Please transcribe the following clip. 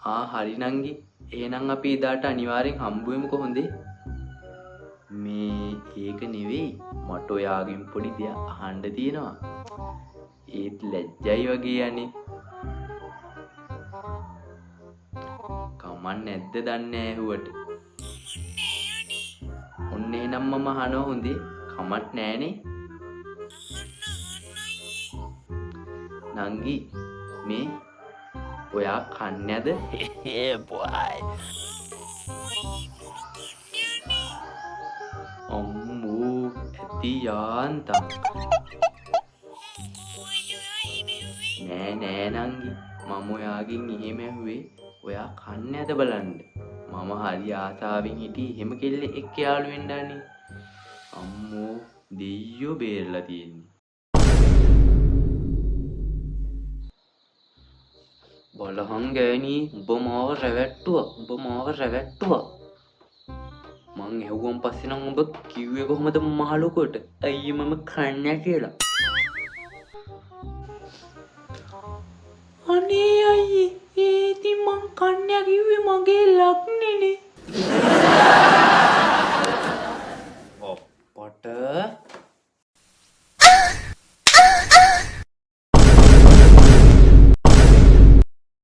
හරි නංගි. එහෙනම් අපි එදාට අනිවාර්යෙන් හම්බ වෙමුකෝ හොඳේ. මේ ඒක නෙවෙයි. මට ඔයාගෙන් පොඩි දෙයක් අහන්න තියෙනවා. ඒත් ලැජ්ජයි වගේ අනේ. කමක් නැද්ද දන්නේ ඇහුවට. ඔන්න එහෙනම් මම අහනවා හොඳේ. කමක් නෑනේ. නංගි මේ ඔයා කන්නේද? boy. අම්මෝ ඇති යාන්තම්. නෑ නංගි. මම ඔයාගෙන් එහෙම ඇහුවේ ඔයා කන්නේද බලන්න. මම හරි ආසාවෙන් හිටියේ එහෙම කෙල්ලෙක් එක්ක යාළු වෙන්න අනේ. අම්මෝ දෙයියෝ බේරලා තියෙන්නේ. බලහන් ගෑණී උඹ මාව රැවට්ටුවා. මං ඇහුවන් පස්සේ නම් උඹ කිව්වේ කොහමද මහලුකොට අයියේ මම කන්නේ කියලා. අනේ අයියේ ඒ ඉතින් මං කන්නේ කිව්වේ මගේ ලග්නේනේ.